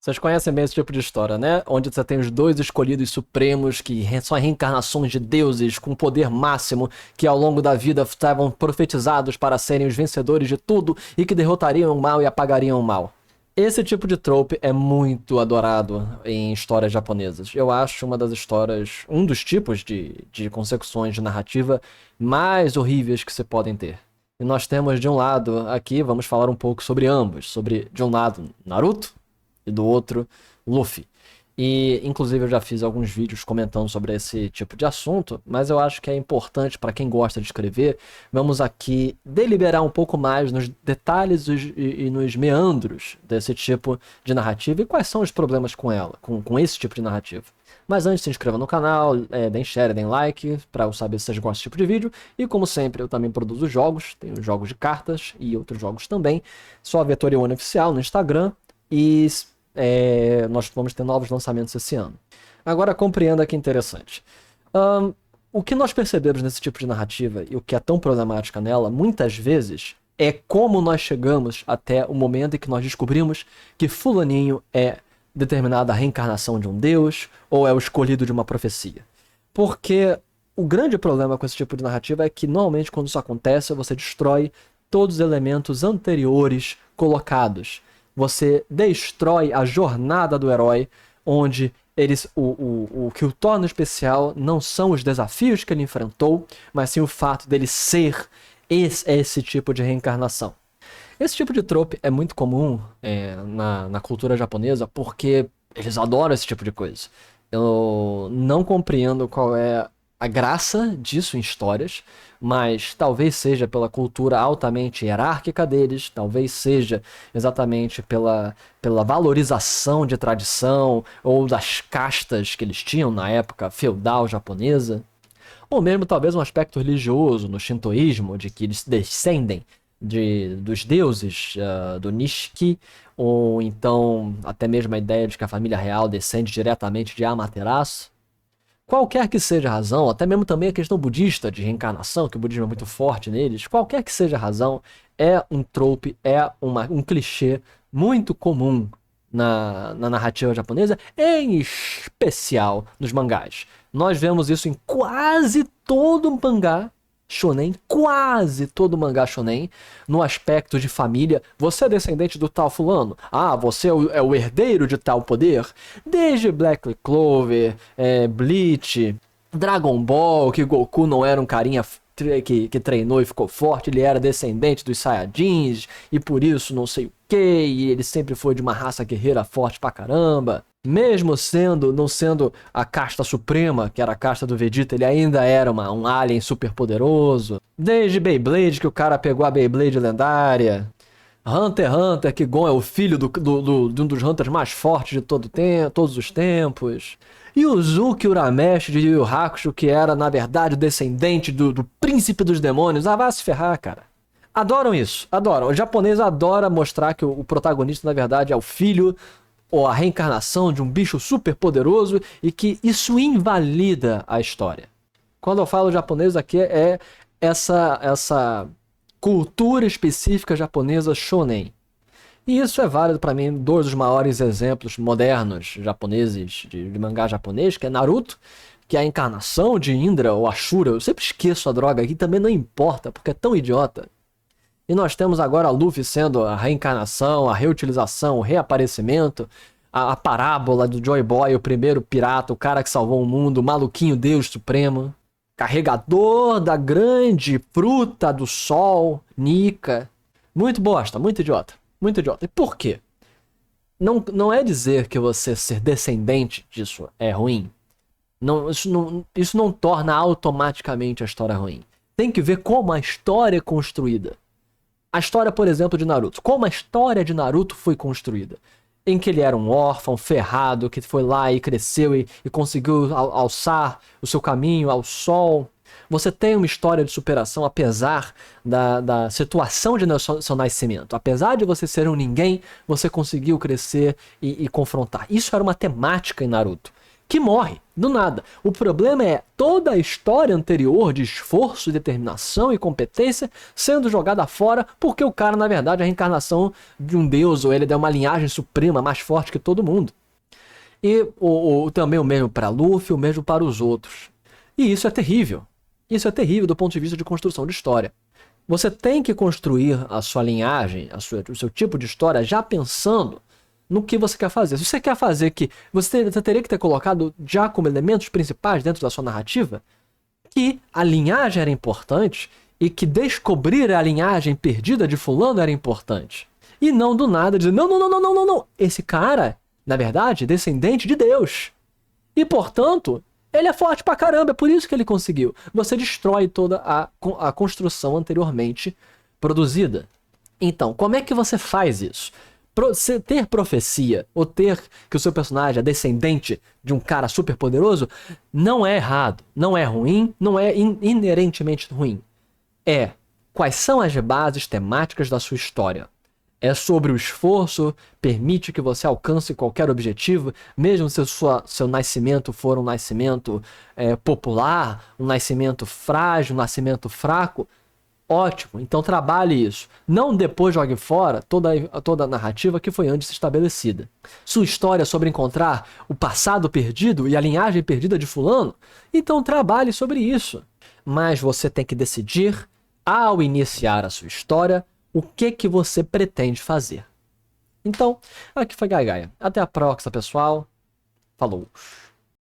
Vocês conhecem bem esse tipo de história, né? Onde você tem os dois escolhidos supremos que são reencarnações de deuses com poder máximo que ao longo da vida estavam profetizados para serem os vencedores de tudo e que derrotariam o mal e apagariam o mal. Esse tipo de trope é muito adorado em histórias japonesas. Eu acho uma das histórias, um dos tipos de consecuções de narrativa mais horríveis que se podem ter. E nós temos de um lado aqui, vamos falar um pouco sobre ambos. Sobre, de um lado, Naruto e do outro, Luffy. E, inclusive, eu já fiz alguns vídeos comentando sobre esse tipo de assunto, mas eu acho que é importante para quem gosta de escrever, vamos aqui deliberar um pouco mais nos detalhes e nos meandros desse tipo de narrativa e quais são os problemas com ela, com esse tipo de narrativa. Mas antes, se inscreva no canal, deem share, deem like, para eu saber se vocês gostam desse tipo de vídeo. E como sempre, eu também produzo jogos, tenho jogos de cartas e outros jogos também. Só a Vettori One Oficial no Instagram e... nós vamos ter novos lançamentos esse ano. Agora compreenda que interessante. O que nós percebemos nesse tipo de narrativa e o que é tão problemática nela, muitas vezes, é como nós chegamos até o momento em que nós descobrimos que fulaninho é determinada reencarnação de um deus ou é o escolhido de uma profecia. Porque o grande problema com esse tipo de narrativa é que normalmente quando isso acontece você destrói todos os elementos anteriores colocados. Você destrói a jornada do herói, onde o que o torna especial não são os desafios que ele enfrentou, mas sim o fato dele ser esse tipo de reencarnação. Esse tipo de trope é muito comum na cultura japonesa, porque eles adoram esse tipo de coisa. Eu não compreendo qual é a graça disso em histórias, mas talvez seja pela cultura altamente hierárquica deles, talvez seja exatamente pela valorização de tradição ou das castas que eles tinham na época feudal japonesa, ou mesmo talvez um aspecto religioso no shintoísmo, de que eles descendem dos deuses do Nishiki, ou então até mesmo a ideia de que a família real descende diretamente de Amaterasu. Qualquer que seja a razão, até mesmo também a questão budista de reencarnação, que o budismo é muito forte neles, qualquer que seja a razão, é um trope, é um clichê muito comum na narrativa japonesa, em especial nos mangás. Nós vemos isso em quase todo mangá shonen, quase todo mangá shonen, no aspecto de família. Você é descendente do tal fulano? Ah, você é o herdeiro de tal poder? Desde Black Clover, Bleach, Dragon Ball, que Goku não era um carinha que treinou e ficou forte, ele era descendente dos Saiyajins, e por isso não sei o que, e ele sempre foi de uma raça guerreira forte pra caramba. Mesmo não sendo a casta suprema, que era a casta do Vegeta, ele ainda era um alien super poderoso. Desde Beyblade, que o cara pegou a Beyblade lendária. Hunter x Hunter, que Gon é o filho de um dos Hunters mais fortes de todos os tempos. E o Uzuki Urameshi de Yu Yu Hakusho, que era, na verdade, o descendente do príncipe dos demônios. Ah, vai se ferrar, cara. Adoram isso, adoram. O japonês adora mostrar que o protagonista, na verdade, é o filho ou a reencarnação de um bicho super poderoso e que isso invalida a história. Quando eu falo japonês aqui é essa cultura específica japonesa shonen. E isso é válido para mim, dois dos maiores exemplos modernos japoneses de mangá japonês, que é Naruto, que é a encarnação de Indra ou Ashura. Eu sempre esqueço a droga aqui, também não importa, porque é tão idiota. E nós temos agora a Luffy sendo a reencarnação, a reutilização, o reaparecimento, a parábola do Joy Boy, o primeiro pirata, o cara que salvou o mundo, o maluquinho Deus Supremo, carregador da grande fruta do sol, Nika. Muito bosta, muito idiota, muito idiota. E por quê? Não é dizer que você ser descendente disso é ruim. Isso não torna automaticamente a história ruim. Tem que ver como a história é construída. A história, por exemplo, de Naruto. Como a história de Naruto foi construída. Em que ele era um órfão, ferrado, que foi lá e cresceu e conseguiu alçar o seu caminho ao sol. Você tem uma história de superação apesar da situação de seu nascimento. Apesar de você ser um ninguém, você conseguiu crescer e confrontar. Isso era uma temática em Naruto. que morre, do nada. O problema é toda a história anterior de esforço, determinação e competência sendo jogada fora porque o cara, na verdade, é a reencarnação de um deus, ou ele é uma linhagem suprema mais forte que todo mundo. E também o mesmo para Luffy, o mesmo para os outros. E isso é terrível. Isso é terrível do ponto de vista de construção de história. Você tem que construir a sua linhagem, o seu tipo de história já pensando no que você quer fazer. Se você quer fazer que... Você teria que ter colocado já como elementos principais dentro da sua narrativa que a linhagem era importante e que descobrir a linhagem perdida de fulano era importante. E não do nada dizer, não. Esse cara, na verdade, é descendente de Deus. E, portanto, ele é forte pra caramba, é por isso que ele conseguiu. Você destrói toda a construção anteriormente produzida. Então, como é que você faz isso? Ter profecia, ou ter que o seu personagem é descendente de um cara super poderoso, não é errado, não é ruim, não é inerentemente ruim. Quais são as bases temáticas da sua história? É sobre o esforço, permite que você alcance qualquer objetivo, mesmo se seu nascimento for um nascimento popular, um nascimento frágil, um nascimento fraco. Ótimo, então trabalhe isso. Não depois jogue fora toda a narrativa que foi antes estabelecida. Sua história é sobre encontrar o passado perdido e a linhagem perdida de fulano? Então trabalhe sobre isso. Mas você tem que decidir, ao iniciar a sua história, o que você pretende fazer. Então, aqui foi Gaia. Até a próxima, pessoal. Falou!